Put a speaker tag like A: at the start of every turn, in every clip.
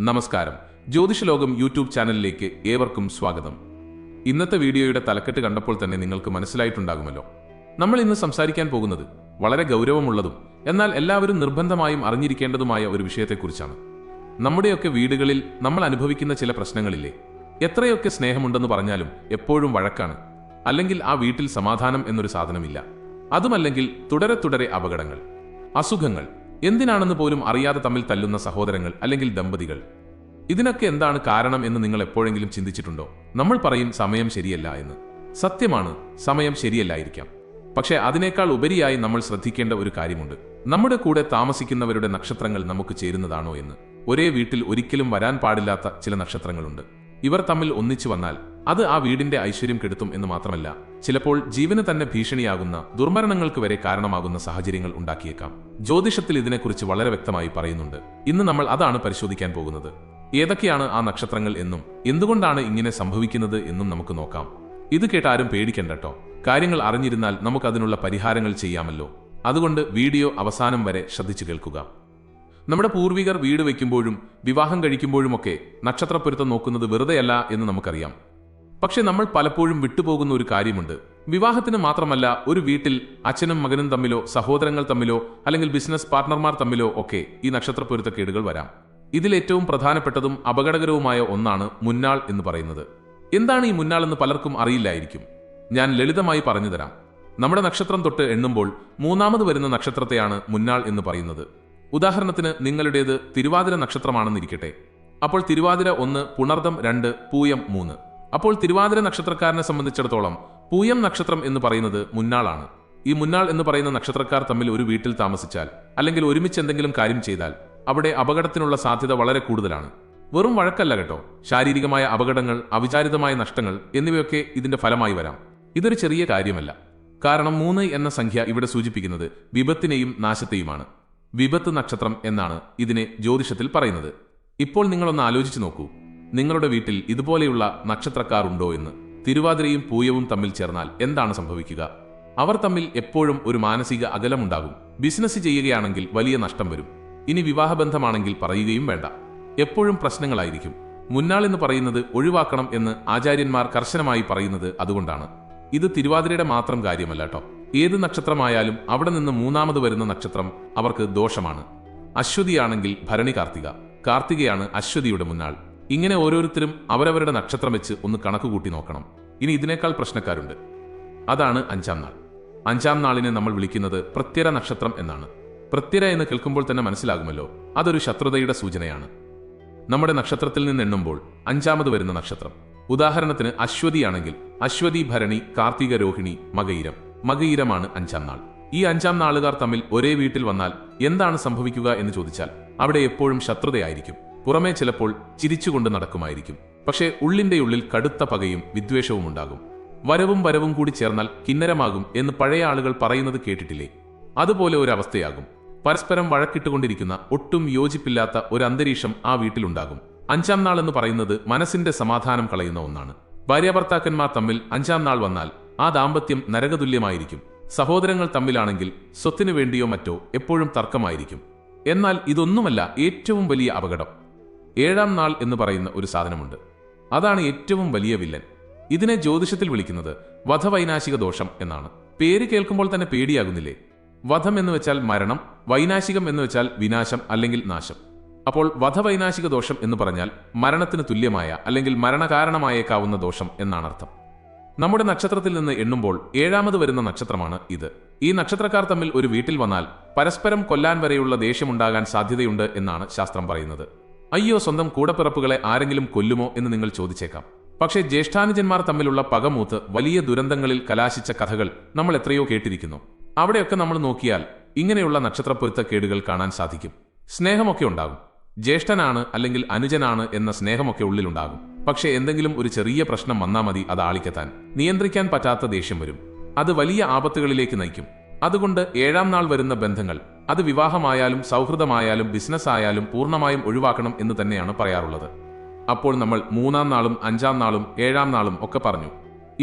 A: നമസ്കാരം. ജ്യോതിഷലോകം യൂട്യൂബ് ചാനലിലേക്ക് ഏവർക്കും സ്വാഗതം. ഇന്നത്തെ വീഡിയോയുടെ തലക്കെട്ട് കണ്ടപ്പോൾ തന്നെ നിങ്ങൾക്ക് മനസ്സിലായിട്ടുണ്ടാകുമല്ലോ. നമ്മൾ ഇന്ന് സംസാരിക്കാൻ പോകുന്നത് വളരെ ഗൗരവമുള്ളതും എന്നാൽ എല്ലാവരും നിർബന്ധമായും അറിഞ്ഞിരിക്കേണ്ടതുമായ ഒരു വിഷയത്തെക്കുറിച്ചാണ്. നമ്മുടെയൊക്കെ വീടുകളിൽ നമ്മൾ അനുഭവിക്കുന്ന ചില പ്രശ്നങ്ങളില്ലേ? എത്രയൊക്കെ സ്നേഹമുണ്ടെന്ന് പറഞ്ഞാലും എപ്പോഴും വഴക്കാണ്, അല്ലെങ്കിൽ ആ വീട്ടിൽ സമാധാനം എന്നൊരു സാധനമില്ല. അതുമല്ലെങ്കിൽ തുടരെ അപകടങ്ങൾ, അസുഖങ്ങൾ, എന്തിനാണെന്ന് പോലും അറിയാതെ തമ്മിൽ തല്ലുന്ന സഹോദരങ്ങൾ അല്ലെങ്കിൽ ദമ്പതികൾ. ഇതിനൊക്കെ എന്താണ് കാരണം എന്ന് നിങ്ങൾ എപ്പോഴെങ്കിലും ചിന്തിച്ചിട്ടുണ്ടോ? നമ്മൾ പറയും സമയം ശരിയല്ല എന്ന്. സത്യമാണ്, സമയം ശരിയല്ലായിരിക്കാം. പക്ഷേ അതിനേക്കാൾ ഉപരിയായി നമ്മൾ ശ്രദ്ധിക്കേണ്ട ഒരു കാര്യമുണ്ട്. നമ്മുടെ കൂടെ താമസിക്കുന്നവരുടെ നക്ഷത്രങ്ങൾ നമുക്ക് ചേരുന്നതാണോ എന്ന്. ഒരേ വീട്ടിൽ ഒരിക്കലും വരാൻ പാടില്ലാത്ത ചില നക്ഷത്രങ്ങളുണ്ട്. ഇവർ തമ്മിൽ ഒന്നിച്ചു വന്നാൽ അത് ആ വീടിന്റെ ഐശ്വര്യം കെടുത്തും എന്ന് മാത്രമല്ല, ചിലപ്പോൾ ജീവന് തന്നെ ഭീഷണിയാകുന്ന ദുർമരണങ്ങൾക്ക് വരെ കാരണമാകുന്ന സാഹചര്യങ്ങൾ ഉണ്ടാക്കിയേക്കാം. ജ്യോതിഷത്തിൽ ഇതിനെക്കുറിച്ച് വളരെ വ്യക്തമായി പറയുന്നുണ്ട്. ഇന്ന് നമ്മൾ അതാണ് പരിശോധിക്കാൻ പോകുന്നത്. ഏതൊക്കെയാണ് ആ നക്ഷത്രങ്ങൾ എന്നും എന്തുകൊണ്ടാണ് ഇങ്ങനെ സംഭവിക്കുന്നത് എന്നും നമുക്ക് നോക്കാം. ഇത് കേട്ടാരും പേടിക്കണ്ടട്ടോ. കാര്യങ്ങൾ അറിഞ്ഞിരുന്നാൽ നമുക്കതിനുള്ള പരിഹാരങ്ങൾ ചെയ്യാമല്ലോ. അതുകൊണ്ട് വീഡിയോ അവസാനം വരെ ശ്രദ്ധിച്ചു കേൾക്കുക. നമ്മുടെ പൂർവികർ വീട് വയ്ക്കുമ്പോഴും വിവാഹം കഴിക്കുമ്പോഴുമൊക്കെ നക്ഷത്രപ്പൊരുത്തം നോക്കുന്നത് വെറുതെയല്ല എന്ന് നമുക്കറിയാം. പക്ഷെ നമ്മൾ പലപ്പോഴും വിട്ടുപോകുന്ന ഒരു കാര്യമുണ്ട്. വിവാഹത്തിന് മാത്രമല്ല, ഒരു വീട്ടിൽ അച്ഛനും മകനും തമ്മിലോ സഹോദരങ്ങൾ തമ്മിലോ അല്ലെങ്കിൽ ബിസിനസ് പാർട്ണർമാർ തമ്മിലോ ഒക്കെ ഈ നക്ഷത്രപ്പൊരുത്തക്കേടുകൾ വരാം. ഇതിലേറ്റവും പ്രധാനപ്പെട്ടതും അപകടകരവുമായ ഒന്നാണ് മുന്നാൾ എന്ന് പറയുന്നത്. എന്താണ് ഈ മുന്നാൾ എന്ന് പലർക്കും അറിയില്ലായിരിക്കും. ഞാൻ ലളിതമായി പറഞ്ഞു തരാം. നമ്മുടെ നക്ഷത്രം തൊട്ട് എണ്ണുമ്പോൾ മൂന്നാമത് വരുന്ന നക്ഷത്രത്തെയാണ് മുന്നാൾ എന്ന് പറയുന്നത്. ഉദാഹരണത്തിന് നിങ്ങളുടേത് തിരുവാതിര നക്ഷത്രമാണെന്നിരിക്കട്ടെ. അപ്പോൾ തിരുവാതിര 1, പുണർദം 2, പൂയം 3. അപ്പോൾ തിരുവാതിര നക്ഷത്രക്കാരനെ സംബന്ധിച്ചിടത്തോളം പൂയം നക്ഷത്രം എന്ന് പറയുന്നത് മുന്നാളാണ്. ഈ മുന്നാൾ എന്ന് പറയുന്ന നക്ഷത്രക്കാർ തമ്മിൽ ഒരു വീട്ടിൽ താമസിച്ചാൽ അല്ലെങ്കിൽ ഒരുമിച്ച് എന്തെങ്കിലും കാര്യം ചെയ്താൽ അവിടെ അപകടത്തിനുള്ള സാധ്യത വളരെ കൂടുതലാണ്. വെറും വഴക്കല്ല കേട്ടോ, ശാരീരികമായ അപകടങ്ങൾ, അവിചാരിതമായ നഷ്ടങ്ങൾ എന്നിവയൊക്കെ ഇതിന്റെ ഫലമായി വരാം. ഇതൊരു ചെറിയ കാര്യമല്ല. കാരണം 3 എന്ന സംഖ്യ ഇവിടെ സൂചിപ്പിക്കുന്നത് വിപത്തിനെയും നാശത്തെയുമാണ്. വിപത്ത് നക്ഷത്രം എന്നാണ് ഇതിനെ ജ്യോതിഷത്തിൽ പറയുന്നത്. ഇപ്പോൾ നിങ്ങളൊന്ന് ആലോചിച്ചു നോക്കൂ. നിങ്ങളുടെ വീട്ടിൽ ഇതുപോലെയുള്ള നക്ഷത്രക്കാർ ഉണ്ടോ എന്ന്. തിരുവാതിരയും പൂയവും തമ്മിൽ ചേർന്നാൽ എന്താണ് സംഭവിക്കുക? അവർ തമ്മിൽ എപ്പോഴും ഒരു മാനസിക അകലമുണ്ടാകും. ബിസിനസ് ചെയ്യുകയാണെങ്കിൽ വലിയ നഷ്ടം വരും. ഇനി വിവാഹബന്ധമാണെങ്കിൽ പറയുകയും വേണ്ട. എപ്പോഴും പ്രശ്നങ്ങളായിരിക്കും. മുന്നാൾ എന്ന് പറയുന്നത് ഒഴിവാക്കണം എന്ന് ആചാര്യന്മാർ കർശനമായി പറയുന്നത് അതുകൊണ്ടാണ്. ഇത് തിരുവാതിരയുടെ മാത്രം കാര്യമല്ല കേട്ടോ. ഏത് നക്ഷത്രമായാലും അവിടെ നിന്ന് മൂന്നാമത് വരുന്ന നക്ഷത്രം അവർക്ക് ദോഷമാണ്. അശ്വതിയാണെങ്കിൽ ഭരണി കാർത്തിക, കാർത്തികയാണ് അശ്വതിയുടെ മുന്നാൾ. ഇങ്ങനെ ഓരോരുത്തരും അവരവരുടെ നക്ഷത്രം വെച്ച് ഒന്ന് കണക്കുകൂട്ടി നോക്കണം. ഇനി ഇതിനേക്കാൾ പ്രശ്നക്കാരുണ്ട്. അതാണ് 5-ാം നാൾ. 5-ാം നാളിനെ നമ്മൾ വിളിക്കുന്നത് പ്രത്യര നക്ഷത്രം എന്നാണ്. പ്രത്യര എന്ന് കേൾക്കുമ്പോൾ തന്നെ മനസ്സിലാകുമല്ലോ, അതൊരു ശത്രുതയുടെ സൂചനയാണ്. നമ്മുടെ നക്ഷത്രത്തിൽ നിന്ന് എണ്ണുമ്പോൾ 5-ാമത് വരുന്ന നക്ഷത്രം. ഉദാഹരണത്തിന് അശ്വതിയാണെങ്കിൽ അശ്വതി, ഭരണി, കാർത്തിക, രോഹിണി, മകയിരം. മകയിരമാണ് 5-ാം നാൾ. ഈ 5-ാം നാളുകാർ തമ്മിൽ ഒരേ വീട്ടിൽ വന്നാൽ എന്താണ് സംഭവിക്കുക എന്ന് ചോദിച്ചാൽ അവിടെ എപ്പോഴും ശത്രുതയായിരിക്കും. പുറമേ ചിലപ്പോൾ ചിരിച്ചുകൊണ്ട് നടക്കുമായിരിക്കും. പക്ഷേ ഉള്ളിന്റെ ഉള്ളിൽ കടുത്ത പകയും വിദ്വേഷവും ഉണ്ടാകും. വരവും കൂടി ചേർന്നാൽ കിന്നരമാകും എന്ന് പഴയ ആളുകൾ പറയുന്നത് കേട്ടിട്ടില്ലേ? അതുപോലെ ഒരു അവസ്ഥയാകും. പരസ്പരം വഴക്കിട്ടുകൊണ്ടിരിക്കുന്ന, ഒട്ടും യോജിപ്പില്ലാത്ത ഒരു അന്തരീക്ഷം ആ വീട്ടിലുണ്ടാകും. 5-ാം നാൾ എന്ന് പറയുന്നത് മനസ്സിന്റെ സമാധാനം കളയുന്ന ഒന്നാണ്. ഭാര്യാഭർത്താക്കന്മാർ തമ്മിൽ 5-ാം നാൾ വന്നാൽ ആ ദാമ്പത്യം നരകതുല്യമായിരിക്കും. സഹോദരങ്ങൾ തമ്മിലാണെങ്കിൽ സ്വത്തിനു വേണ്ടിയോ മറ്റോ എപ്പോഴും തർക്കമായിരിക്കും. എന്നാൽ ഇതൊന്നുമല്ല ഏറ്റവും വലിയ അപകടം. 7-ാം നാൾ എന്ന് പറയുന്ന ഒരു സാധനമുണ്ട്. അതാണ് ഏറ്റവും വലിയ വില്ലൻ. ഇതിനെ ജ്യോതിഷത്തിൽ വിളിക്കുന്നത് വധവൈനാശിക ദോഷം എന്നാണ്. പേര് കേൾക്കുമ്പോൾ തന്നെ പേടിയാകുന്നില്ലേ? വധം എന്ന് വെച്ചാൽ മരണം, വൈനാശികം എന്ന് വെച്ചാൽ വിനാശം അല്ലെങ്കിൽ നാശം. അപ്പോൾ വധവൈനാശിക ദോഷം എന്ന് പറഞ്ഞാൽ മരണത്തിന് തുല്യമായ അല്ലെങ്കിൽ മരണകാരണമായേക്കാവുന്ന ദോഷം എന്നാണ് അർത്ഥം. നമ്മുടെ നക്ഷത്രത്തിൽ നിന്ന് എണ്ണുമ്പോൾ 7-ാമത് വരുന്ന നക്ഷത്രമാണ് ഇത്. ഈ നക്ഷത്രക്കാർ തമ്മിൽ ഒരു വീട്ടിൽ വന്നാൽ പരസ്പരം കൊല്ലാൻ വരെയുള്ള ദേഷ്യമുണ്ടാകാൻ സാധ്യതയുണ്ട് എന്നാണ് ശാസ്ത്രം പറയുന്നത്. അയ്യോ, സ്വന്തം കൂടപ്പിറപ്പുകളെ ആരെങ്കിലും കൊല്ലുമോ എന്ന് നിങ്ങൾ ചോദിച്ചേക്കാം. പക്ഷേ ജ്യേഷ്ഠാനുജന്മാർ തമ്മിലുള്ള പകമൂത്ത് വലിയ ദുരന്തങ്ങളിൽ കലാശിച്ച കഥകൾ നമ്മൾ എത്രയോ കേട്ടിരിക്കുന്നു. അവിടെയൊക്കെ നമ്മൾ നോക്കിയാൽ ഇങ്ങനെയുള്ള നക്ഷത്രപ്പൊരുത്തക്കേടുകൾ കാണാൻ സാധിക്കും. സ്നേഹമൊക്കെ ഉണ്ടാകും. ജ്യേഷ്ഠനാണ് അല്ലെങ്കിൽ അനുജനാണ് എന്ന സ്നേഹമൊക്കെ ഉള്ളിലുണ്ടാകും. പക്ഷേ എന്തെങ്കിലും ഒരു ചെറിയ പ്രശ്നം വന്നാൽ മതി അത് ആളിക്കെത്താൻ. നിയന്ത്രിക്കാൻ പറ്റാത്ത ദേഷ്യം വരും. അത് വലിയ ആപത്തുകളിലേക്ക് നയിക്കും. അതുകൊണ്ട് 7-ാം നാൾ വരുന്ന ബന്ധങ്ങൾ, അത് വിവാഹമായാലും സൗഹൃദമായാലും ബിസിനസ് ആയാലും പൂർണ്ണമായും ഒഴിവാക്കണം എന്ന് തന്നെയാണ് പറയാറുള്ളത്. അപ്പോൾ നമ്മൾ 3-ാം നാളും 5-ാം നാളും 7-ാം നാളും ഒക്കെ പറഞ്ഞു.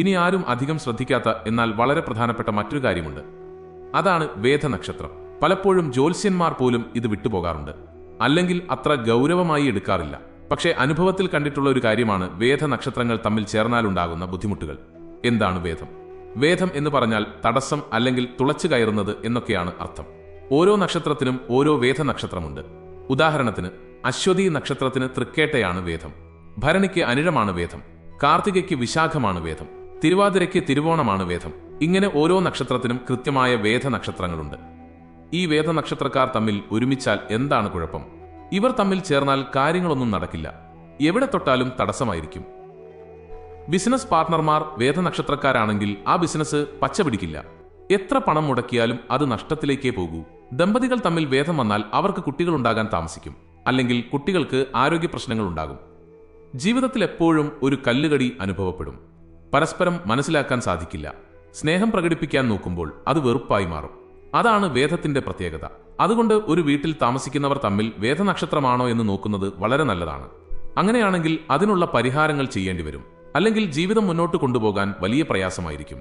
A: ഇനി ആരും അധികം ശ്രദ്ധിക്കാത്ത എന്നാൽ വളരെ പ്രധാനപ്പെട്ട മറ്റൊരു കാര്യമുണ്ട്. അതാണ് വേദനക്ഷത്രം. പലപ്പോഴും ജ്യോത്സ്യന്മാർ പോലും ഇത് വിട്ടുപോകാറുണ്ട്. അല്ലെങ്കിൽ അത്ര ഗൗരവമായി എടുക്കാറില്ല. പക്ഷേ അനുഭവത്തിൽ കണ്ടിട്ടുള്ള ഒരു കാര്യമാണ് വേദനക്ഷത്രങ്ങൾ തമ്മിൽ ചേർന്നാലുണ്ടാകുന്ന ബുദ്ധിമുട്ടുകൾ. എന്താണ് വേദം? വേദം എന്ന് പറഞ്ഞാൽ തടസ്സം അല്ലെങ്കിൽ തുളച്ചു കയറുന്നത് എന്നൊക്കെയാണ് അർത്ഥം. ഓരോ നക്ഷത്രത്തിനും ഓരോ വേദനക്ഷത്രമുണ്ട്. ഉദാഹരണത്തിന് അശ്വതി നക്ഷത്രത്തിന് തൃക്കേട്ടയാണ് വേദം, ഭരണിക്ക് അനിഴമാണ് വേദം, കാർത്തികയ്ക്ക് വിശാഖമാണ് വേദം, തിരുവാതിരയ്ക്ക് തിരുവോണമാണ് വേദം. ഇങ്ങനെ ഓരോ നക്ഷത്രത്തിനും കൃത്യമായ വേദനക്ഷത്രങ്ങളുണ്ട്. ഈ വേദനക്ഷത്രക്കാർ തമ്മിൽ ഒരുമിച്ചാൽ എന്താണ് കുഴപ്പം? ഇവർ തമ്മിൽ ചേർന്നാൽ കാര്യങ്ങളൊന്നും നടക്കില്ല, എവിടെ തൊട്ടാലും തടസ്സമായിരിക്കും. ബിസിനസ് പാർട്ണർമാർ വേദനക്ഷത്രക്കാരാണെങ്കിൽ ആ ബിസിനസ് പച്ച പിടിക്കില്ല. എത്ര പണം മുടക്കിയാലും അത് നഷ്ടത്തിലേക്കേ പോകൂ. ദമ്പതികൾ തമ്മിൽ വേദം വന്നാൽ അവർക്ക് കുട്ടികളുണ്ടാകാൻ താമസിക്കും, അല്ലെങ്കിൽ കുട്ടികൾക്ക് ആരോഗ്യ പ്രശ്നങ്ങൾ ഉണ്ടാകും. ജീവിതത്തിൽ എപ്പോഴും ഒരു കല്ലുകടി അനുഭവപ്പെടും. പരസ്പരം മനസ്സിലാക്കാൻ സാധിക്കില്ല. സ്നേഹം പ്രകടിപ്പിക്കാൻ നോക്കുമ്പോൾ അത് വെറുപ്പായി മാറും. അതാണ് വേദത്തിന്റെ പ്രത്യേകത. അതുകൊണ്ട് ഒരു വീട്ടിൽ താമസിക്കുന്നവർ തമ്മിൽ വേദനക്ഷത്രമാണോ എന്ന് നോക്കുന്നത് വളരെ നല്ലതാണ്. അങ്ങനെയാണെങ്കിൽ അതിനുള്ള പരിഹാരങ്ങൾ ചെയ്യേണ്ടി വരും, അല്ലെങ്കിൽ ജീവിതം മുന്നോട്ട് കൊണ്ടുപോകാൻ വലിയ പ്രയാസമായിരിക്കും.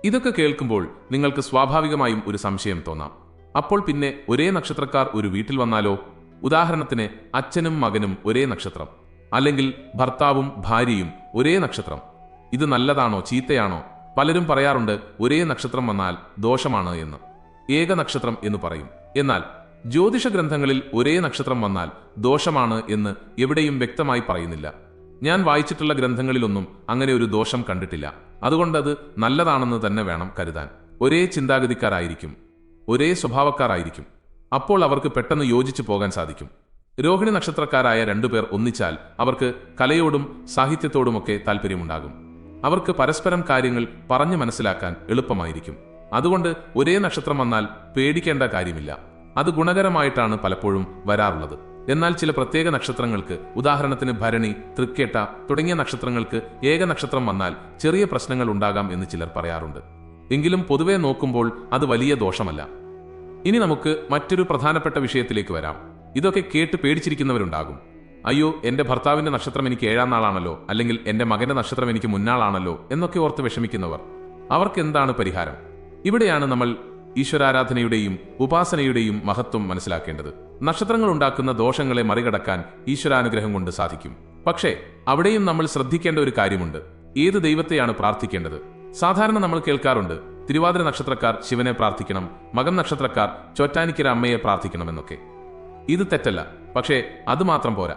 A: ഇതൊക്കെ കേൾക്കുമ്പോൾ നിങ്ങൾക്ക് സ്വാഭാവികമായും ഒരു സംശയം തോന്നാം. അപ്പോൾ പിന്നെ ഒരേ നക്ഷത്രക്കാർ ഒരു വീട്ടിൽ വന്നാലോ? ഉദാഹരണത്തിന് അച്ഛനും മകനും ഒരേ നക്ഷത്രം, അല്ലെങ്കിൽ ഭർത്താവും ഭാര്യയും ഒരേ നക്ഷത്രം. ഇത് നല്ലതാണോ ചീത്തയാണോ? പലരും പറയാറുണ്ട് ഒരേ നക്ഷത്രം വന്നാൽ ദോഷമാണ് എന്ന്, ഏക നക്ഷത്രം എന്ന് പറയും. എന്നാൽ ജ്യോതിഷ ഗ്രന്ഥങ്ങളിൽ ഒരേ നക്ഷത്രം വന്നാൽ ദോഷമാണ് എന്ന് എവിടെയും വ്യക്തമായി പറയുന്നില്ല. ഞാൻ വായിച്ചിട്ടുള്ള ഗ്രന്ഥങ്ങളിലൊന്നും അങ്ങനെ ഒരു ദോഷം കണ്ടിട്ടില്ല. അതുകൊണ്ടത് നല്ലതാണെന്ന് തന്നെ വേണം കരുതാൻ. ഒരേ ചിന്താഗതിക്കാരായിരിക്കും, ഒരേ സ്വഭാവക്കാരായിരിക്കും. അപ്പോൾ അവർക്ക് പെട്ടെന്ന് യോജിച്ചു പോകാൻ സാധിക്കും. രോഹിണി നക്ഷത്രക്കാരായ രണ്ടുപേർ ഒന്നിച്ചാൽ അവർക്ക് കലയോടും സാഹിത്യത്തോടുമൊക്കെ താല്പര്യമുണ്ടാകും. അവർക്ക് പരസ്പരം കാര്യങ്ങൾ പറഞ്ഞു മനസ്സിലാക്കാൻ എളുപ്പമായിരിക്കും. അതുകൊണ്ട് ഒരേ നക്ഷത്രം വന്നാൽ പേടിക്കേണ്ട കാര്യമില്ല. അത് ഗുണകരമായിട്ടാണ് പലപ്പോഴും വരാറുള്ളത്. എന്നാൽ ചില പ്രത്യേക നക്ഷത്രങ്ങൾക്ക്, ഉദാഹരണത്തിന് ഭരണി, തൃക്കേട്ട തുടങ്ങിയ നക്ഷത്രങ്ങൾക്ക് ഏക നക്ഷത്രം വന്നാൽ ചെറിയ പ്രശ്നങ്ങൾ ഉണ്ടാകാം എന്ന് ചിലർ പറയാറുണ്ട്. എങ്കിലും പൊതുവെ നോക്കുമ്പോൾ അത് വലിയ ദോഷമല്ല. ഇനി നമുക്ക് മറ്റൊരു പ്രധാനപ്പെട്ട വിഷയത്തിലേക്ക് വരാം. ഇതൊക്കെ കേട്ട് പേടിച്ചിരിക്കുന്നവരുണ്ടാകും. അയ്യോ, എന്റെ ഭർത്താവിന്റെ നക്ഷത്രം എനിക്ക് 7-ാം നാളാണല്ലോ, അല്ലെങ്കിൽ എന്റെ മകന്റെ നക്ഷത്രം എനിക്ക് മുന്നാളാണല്ലോ എന്നൊക്കെ ഓർത്ത് വിഷമിക്കുന്നവർ. അവർക്ക് എന്താണ് പരിഹാരം? ഇവിടെയാണ് നമ്മൾ ഈശ്വരാരാധനയുടെയും ഉപാസനയുടെയും മഹത്വം മനസ്സിലാക്കേണ്ടത്. നക്ഷത്രങ്ങൾ ഉണ്ടാക്കുന്ന ദോഷങ്ങളെ മറികടക്കാൻ ഈശ്വരാനുഗ്രഹം കൊണ്ട് സാധിക്കും. പക്ഷേ അവിടെയും നമ്മൾ ശ്രദ്ധിക്കേണ്ട ഒരു കാര്യമുണ്ട്. ഏത് ദൈവത്തെയാണ് പ്രാർത്ഥിക്കേണ്ടത്? സാധാരണ നമ്മൾ കേൾക്കാറുണ്ട് തിരുവാതിര നക്ഷത്രക്കാർ ശിവനെ പ്രാർത്ഥിക്കണം, മകം നക്ഷത്രക്കാർ ചോറ്റാനിക്കര അമ്മയെ പ്രാർത്ഥിക്കണമെന്നൊക്കെ. ഇത് തെറ്റല്ല, പക്ഷേ അതുമാത്രം പോരാ.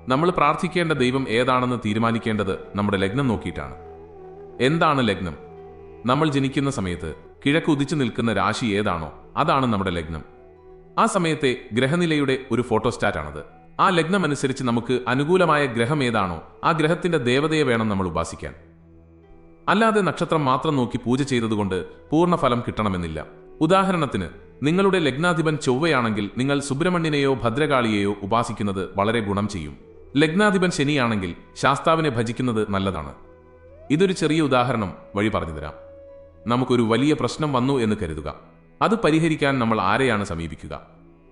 A: നമ്മൾ പ്രാർത്ഥിക്കേണ്ട ദൈവം ഏതാണെന്ന് തീരുമാനിക്കേണ്ടത് നമ്മുടെ ലഗ്നം നോക്കിയിട്ടാണ്. എന്താണ് ലഗ്നം? നമ്മൾ ജനിക്കുന്ന സമയത്ത് കിഴക്ക് ഉദിച്ചു നിൽക്കുന്ന രാശി ഏതാണോ അതാണ് നമ്മുടെ ലഗ്നം. ആ സമയത്തെ ഗ്രഹനിലയുടെ ഒരു ഫോട്ടോസ്റ്റാറ്റാണത്. ആ ലഗ്നം അനുസരിച്ച് നമുക്ക് അനുകൂലമായ ഗ്രഹം ഏതാണോ ആ ഗ്രഹത്തിന്റെ ദേവതയെ വേണം നമ്മൾ ഉപാസിക്കാൻ. അല്ലാതെ നക്ഷത്രം മാത്രം നോക്കി പൂജ ചെയ്തതുകൊണ്ട് പൂർണ്ണ ഫലം കിട്ടണമെന്നില്ല. ഉദാഹരണത്തിന്, നിങ്ങളുടെ ലഗ്നാധിപൻ ചൊവ്വയാണെങ്കിൽ നിങ്ങൾ സുബ്രഹ്മണ്യനെയോ ഭദ്രകാളിയെയോ ഉപാസിക്കുന്നത് വളരെ ഗുണം ചെയ്യും. ലഗ്നാധിപൻ ശനിയാണെങ്കിൽ ശാസ്താവിനെ ഭജിക്കുന്നത് നല്ലതാണ്. ഇതൊരു ചെറിയ ഉദാഹരണം വഴി പറഞ്ഞുതരാം. നമുക്കൊരു വലിയ പ്രശ്നം വന്നു എന്ന് കരുതുക. അത് പരിഹരിക്കാൻ നമ്മൾ ആരെയാണ് സമീപിക്കുക?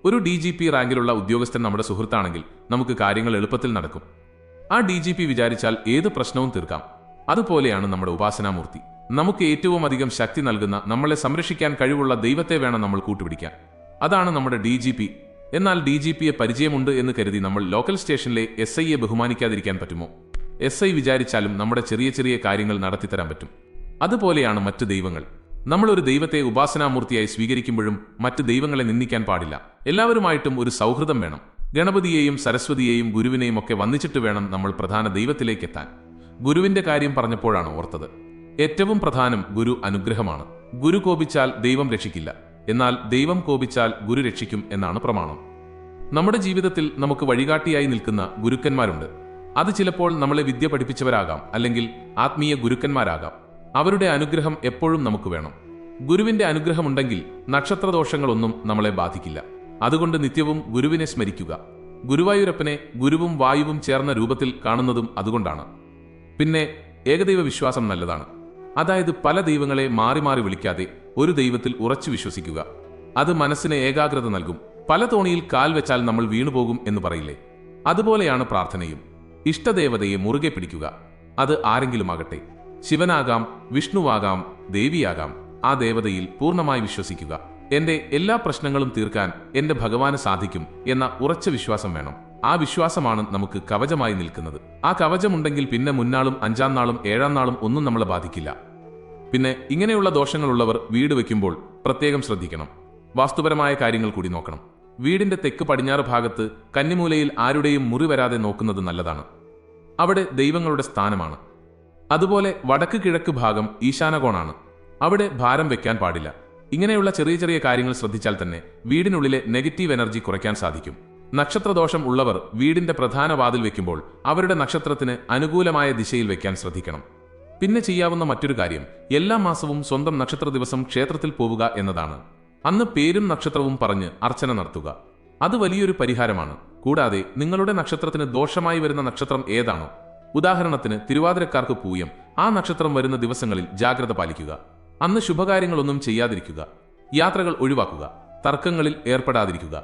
A: ഒരു DGP റാങ്കിലുള്ള ഉദ്യോഗസ്ഥൻ നമ്മുടെ സുഹൃത്താണെങ്കിൽ നമുക്ക് കാര്യങ്ങൾ എളുപ്പത്തിൽ നടക്കും. ആ DGP വിചാരിച്ചാൽ ഏത് പ്രശ്നവും തീർക്കാം. അതുപോലെയാണ് നമ്മുടെ ഉപാസനാമൂർത്തി. നമുക്ക് ഏറ്റവും അധികം ശക്തി നൽകുന്ന, നമ്മളെ സംരക്ഷിക്കാൻ കഴിവുള്ള ദൈവത്തെ വേണം നമ്മൾ കൂട്ടുപിടിക്കാൻ. അതാണ് നമ്മുടെ DGP. എന്നാൽ DGPയെ പരിചയമുണ്ട് എന്ന് കരുതി നമ്മൾ ലോക്കൽ സ്റ്റേഷനിലെ SIയെ ബഹുമാനിക്കാതിരിക്കാൻ പറ്റുമോ? SI വിചാരിച്ചാലും നമ്മുടെ ചെറിയ ചെറിയ കാര്യങ്ങൾ നടത്തിത്തരാൻ പറ്റും. അതുപോലെയാണ് മറ്റു ദൈവങ്ങൾ. നമ്മളൊരു ദൈവത്തെ ഉപാസനാമൂർത്തിയായി സ്വീകരിക്കുമ്പോഴും മറ്റ് ദൈവങ്ങളെ നിന്ദിക്കാൻ പാടില്ല. എല്ലാവരുമായിട്ടും ഒരു സൗഹൃദം വേണം. ഗണപതിയെയും സരസ്വതിയെയും ഗുരുവിനെയും ഒക്കെ വന്ദിച്ചിട്ട് വേണം നമ്മൾ പ്രധാന ദൈവത്തിലേക്ക് എത്താൻ. ഗുരുവിന്റെ കാര്യം പറഞ്ഞപ്പോഴാണ് ഓർത്തത്. ഏറ്റവും പ്രധാനം ഗുരു അനുഗ്രഹമാണ്. ഗുരു കോപിച്ചാൽ ദൈവം രക്ഷിക്കില്ല, എന്നാൽ ദൈവം കോപിച്ചാൽ ഗുരു രക്ഷിക്കും എന്നാണ് പ്രമാണം. നമ്മുടെ ജീവിതത്തിൽ നമുക്ക് വഴികാട്ടിയായി നിൽക്കുന്ന ഗുരുക്കന്മാരുണ്ട്. അത് ചിലപ്പോൾ നമ്മളെ വിദ്യ പഠിപ്പിച്ചവരാകാം, അല്ലെങ്കിൽ ആത്മീയ ഗുരുക്കന്മാരാകാം. അവരുടെ അനുഗ്രഹം എപ്പോഴും നമുക്ക് വേണം. ഗുരുവിന്റെ അനുഗ്രഹമുണ്ടെങ്കിൽ നക്ഷത്രദോഷങ്ങളൊന്നും നമ്മളെ ബാധിക്കില്ല. അതുകൊണ്ട് നിത്യവും ഗുരുവിനെ സ്മരിക്കുക. ഗുരുവായൂരപ്പനെ ഗുരുവും വായുവും ചേർന്ന രൂപത്തിൽ കാണുന്നതും അതുകൊണ്ടാണ്. പിന്നെ ഏകദൈവ വിശ്വാസം നല്ലതാണ്. അതായത് പല ദൈവങ്ങളെ മാറി മാറി വിളിക്കാതെ ഒരു ദൈവത്തിൽ ഉറച്ചു വിശ്വസിക്കുക. അത് മനസ്സിന് ഏകാഗ്രത നൽകും. പല തോണിയിൽ കാൽ വെച്ചാൽ നമ്മൾ വീണുപോകും എന്ന് പറയില്ലേ, അതുപോലെയാണ് പ്രാർത്ഥനയും. ഇഷ്ടദേവതയെ മുറുകെ പിടിക്കുക. അത് ആരെങ്കിലുമാകട്ടെ, ശിവനാകാം, വിഷ്ണുവാകാം, ദേവിയാകാം. ആ ദേവതയിൽ പൂർണ്ണമായി വിശ്വസിക്കുക. എന്റെ എല്ലാ പ്രശ്നങ്ങളും തീർക്കാൻ എന്റെ ഭഗവാന് സാധിക്കും എന്ന ഉറച്ച വിശ്വാസം വേണം. ആ വിശ്വാസമാണ് നമുക്ക് കവചമായി നിൽക്കുന്നത്. ആ കവചമുണ്ടെങ്കിൽ പിന്നെ മുന്നാളും 5-ാം നാളും 7-ാം നാളും ഒന്നും നമ്മളെ ബാധിക്കില്ല. പിന്നെ ഇങ്ങനെയുള്ള ദോഷങ്ങളുള്ളവർ വീട് വെക്കുമ്പോൾ പ്രത്യേകം ശ്രദ്ധിക്കണം. വാസ്തുപരമായ കാര്യങ്ങൾ കൂടി നോക്കണം. വീടിന്റെ തെക്ക് പടിഞ്ഞാറ് ഭാഗത്ത് കന്നിമൂലയിൽ ആരുടെയും മുറി വരാതെ നോക്കുന്നത് നല്ലതാണ്. അവിടെ ദൈവങ്ങളുടെ സ്ഥാനമാണ്. അതുപോലെ വടക്ക് കിഴക്ക് ഭാഗം ഈശാനകോണാണ്. അവിടെ ഭാരം വെക്കാൻ പാടില്ല. ഇങ്ങനെയുള്ള ചെറിയ ചെറിയ കാര്യങ്ങൾ ശ്രദ്ധിച്ചാൽ തന്നെ വീടിനുള്ളിലെ നെഗറ്റീവ് എനർജി കുറയ്ക്കാൻ സാധിക്കും. നക്ഷത്രദോഷം ഉള്ളവർ വീടിന്റെ പ്രധാന വാതിൽ വെക്കുമ്പോൾ അവരുടെ നക്ഷത്രത്തിന് അനുകൂലമായ ദിശയിൽ വെക്കാൻ ശ്രദ്ധിക്കണം. പിന്നെ ചെയ്യാവുന്ന മറ്റൊരു കാര്യം എല്ലാ മാസവും സ്വന്തം നക്ഷത്ര ദിവസം ക്ഷേത്രത്തിൽ പോവുക എന്നതാണ്. അന്ന് പേരും നക്ഷത്രവും പറഞ്ഞ് അർച്ചന നടത്തുക. അത് വലിയൊരു പരിഹാരമാണ്. കൂടാതെ നിങ്ങളുടെ നക്ഷത്രത്തിന് ദോഷമായി വരുന്ന നക്ഷത്രം ഏതാണോ, ഉദാഹരണത്തിന് തിരുവാതിരക്കാർക്ക് പൂയം, ആ നക്ഷത്രം വരുന്ന ദിവസങ്ങളിൽ ജാഗ്രത പാലിക്കുക. അന്ന് ശുഭകാര്യങ്ങളൊന്നും ചെയ്യാതിരിക്കുക. യാത്രകൾ ഒഴിവാക്കുക. തർക്കങ്ങളിൽ ഏർപ്പെടാതിരിക്കുക.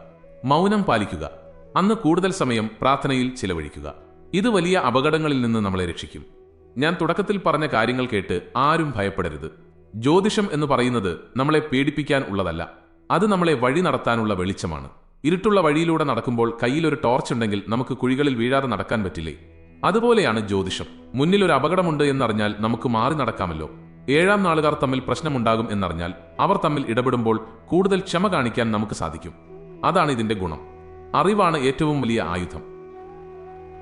A: മൗനം പാലിക്കുക. അന്ന് കൂടുതൽ സമയം പ്രാർത്ഥനയിൽ ചിലവഴിക്കുക. ഇത് വലിയ അപകടങ്ങളിൽ നിന്ന് നമ്മളെ രക്ഷിക്കും. ഞാൻ തുടക്കത്തിൽ പറഞ്ഞ കാര്യങ്ങൾ കേട്ട് ആരും ഭയപ്പെടരുത്. ജ്യോതിഷം എന്ന് പറയുന്നത് നമ്മളെ പേടിപ്പിക്കാൻ ഉള്ളതല്ല. അത് നമ്മളെ വഴി നടത്താനുള്ള വെളിച്ചമാണ്. ഇരുട്ടുള്ള വഴിയിലൂടെ നടക്കുമ്പോൾ കയ്യിലൊരു ടോർച്ച് ഉണ്ടെങ്കിൽ നമുക്ക് കുഴികളിൽ വീഴാതെ നടക്കാൻ പറ്റില്ലേ? അതുപോലെയാണ് ജ്യോതിഷം. മുന്നിൽ ഒരു അപകടമുണ്ട് എന്നറിഞ്ഞാൽ നമുക്ക് മാറി നടക്കാമല്ലോ. 7-ാം നാളുകാർ തമ്മിൽ പ്രശ്നമുണ്ടാകും എന്നറിഞ്ഞാൽ അവർ തമ്മിൽ ഇടപെടുമ്പോൾ കൂടുതൽ ക്ഷമ കാണിക്കാൻ നമുക്ക് സാധിക്കും. അതാണ് ഇതിന്റെ ഗുണം. അറിവാണ് ഏറ്റവും വലിയ ആയുധം.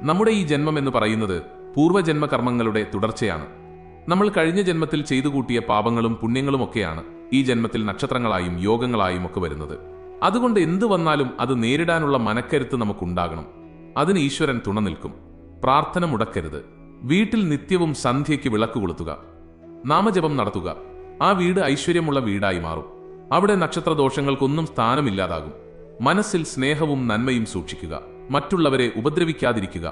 A: നമ്മുടെ ഈ ജന്മം എന്ന് പറയുന്നത് പൂർവ്വജന്മ കർമ്മങ്ങളുടെ തുടർച്ചയാണ്. നമ്മൾ കഴിഞ്ഞ ജന്മത്തിൽ ചെയ്തു കൂട്ടിയ പാപങ്ങളും പുണ്യങ്ങളും ഒക്കെയാണ് ഈ ജന്മത്തിൽ നക്ഷത്രങ്ങളായും യോഗങ്ങളായും ഒക്കെ വരുന്നത്. അതുകൊണ്ട് എന്തു വന്നാലും അത് നേരിടാനുള്ള മനക്കരുത്ത് നമുക്കുണ്ടാകണം. അതിന് ഈശ്വരൻ തുണ നിൽക്കും. പ്രാർത്ഥന മുടക്കരുത്. വീട്ടിൽ നിത്യവും സന്ധ്യയ്ക്ക് വിളക്ക് കൊളുത്തുക. നാമജപം നടത്തുക. ആ വീട് ഐശ്വര്യമുള്ള വീടായി മാറും. അവിടെ നക്ഷത്രദോഷങ്ങൾക്കൊന്നും സ്ഥാനമില്ലാതാകും. മനസ്സിൽ സ്നേഹവും നന്മയും സൂക്ഷിക്കുക. മറ്റുള്ളവരെ ഉപദ്രവിക്കാതിരിക്കുക.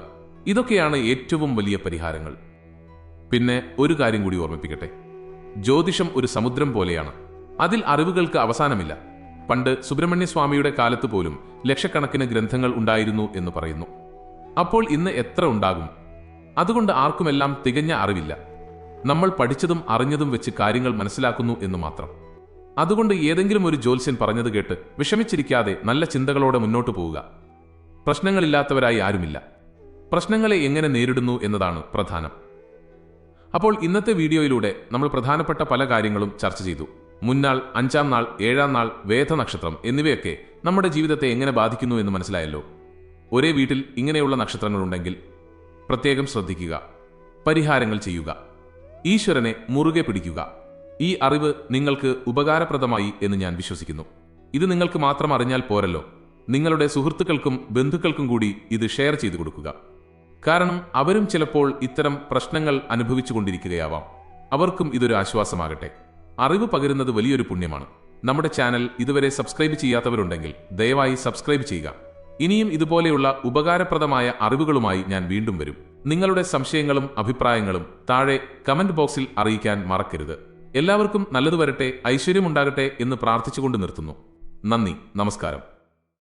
A: ഇതൊക്കെയാണ് ഏറ്റവും വലിയ പരിഹാരങ്ങൾ. പിന്നെ ഒരു കാര്യം കൂടി ഓർമ്മിപ്പിക്കട്ടെ. ജ്യോതിഷം ഒരു സമുദ്രം പോലെയാണ്. അതിൽ അറിവുകൾക്ക് അവസാനമില്ല. പണ്ട് സുബ്രഹ്മണ്യസ്വാമിയുടെ കാലത്ത് പോലും ലക്ഷക്കണക്കിന് ഗ്രന്ഥങ്ങൾ ഉണ്ടായിരുന്നു എന്ന് പറയുന്നു. അപ്പോൾ ഇന്ന് എത്ര ഉണ്ടാകും? അതുകൊണ്ട് ആർക്കുമെല്ലാം തികഞ്ഞ അറിവില്ല. നമ്മൾ പഠിച്ചതും അറിഞ്ഞതും വെച്ച് കാര്യങ്ങൾ മനസ്സിലാക്കുന്നു എന്ന് മാത്രം. അതുകൊണ്ട് ഏതെങ്കിലും ഒരു ജ്യോത്സ്യൻ പറഞ്ഞത് കേട്ട് വിഷമിച്ചിരിക്കാതെ നല്ല ചിന്തകളോടെ മുന്നോട്ടു പോവുക. പ്രശ്നങ്ങളില്ലാത്തവരായി ആരുമില്ല. പ്രശ്നങ്ങളെ എങ്ങനെ നേരിടുന്നു എന്നതാണ് പ്രധാനം. അപ്പോൾ ഇന്നത്തെ വീഡിയോയിലൂടെ നമ്മൾ പ്രധാനപ്പെട്ട പല കാര്യങ്ങളും ചർച്ച ചെയ്തു. മുന്നാൾ, 5-ാം നാൾ, 7-ാം നാൾ, വേദനക്ഷത്രം എന്നിവയൊക്കെ നമ്മുടെ ജീവിതത്തെ എങ്ങനെ ബാധിക്കുന്നു എന്ന് മനസ്സിലായല്ലോ. ഒരേ വീട്ടിൽ ഇങ്ങനെയുള്ള നക്ഷത്രങ്ങളുണ്ടെങ്കിൽ പ്രത്യേകം ശ്രദ്ധിക്കുക. പരിഹാരങ്ങൾ ചെയ്യുക. ഈശ്വരനെ മുറുകെ പിടിക്കുക. ഈ അറിവ് നിങ്ങൾക്ക് ഉപകാരപ്രദമായി എന്ന് ഞാൻ വിശ്വസിക്കുന്നു. ഇത് നിങ്ങൾക്ക് മാത്രം അറിഞ്ഞാൽ പോരല്ലോ, നിങ്ങളുടെ സുഹൃത്തുക്കൾക്കും ബന്ധുക്കൾക്കും കൂടി ഇത് ഷെയർ ചെയ്തു കൊടുക്കുക. കാരണം അവരും ചിലപ്പോൾ ഇത്തരം പ്രശ്നങ്ങൾ അനുഭവിച്ചുകൊണ്ടിരിക്കുകയാവാം. അവർക്കും ഇതൊരു ആശ്വാസമാകട്ടെ. അറിവ് പകരുന്നത് വലിയൊരു പുണ്യമാണ്. നമ്മുടെ ചാനൽ ഇതുവരെ സബ്സ്ക്രൈബ് ചെയ്യാത്തവരുണ്ടെങ്കിൽ ദയവായി സബ്സ്ക്രൈബ് ചെയ്യുക. ഇനിയും ഇതുപോലെയുള്ള ഉപകാരപ്രദമായ അറിവുകളുമായി ഞാൻ വീണ്ടും വരും. നിങ്ങളുടെ സംശയങ്ങളും അഭിപ്രായങ്ങളും താഴെ കമന്റ് ബോക്സിൽ അറിയിക്കാൻ മറക്കരുത്. എല്ലാവർക്കും നല്ലത് വരട്ടെ, ഐശ്വര്യമുണ്ടാകട്ടെ എന്ന് പ്രാർത്ഥിച്ചുകൊണ്ട് നിർത്തുന്നു. നന്ദി, നമസ്കാരം.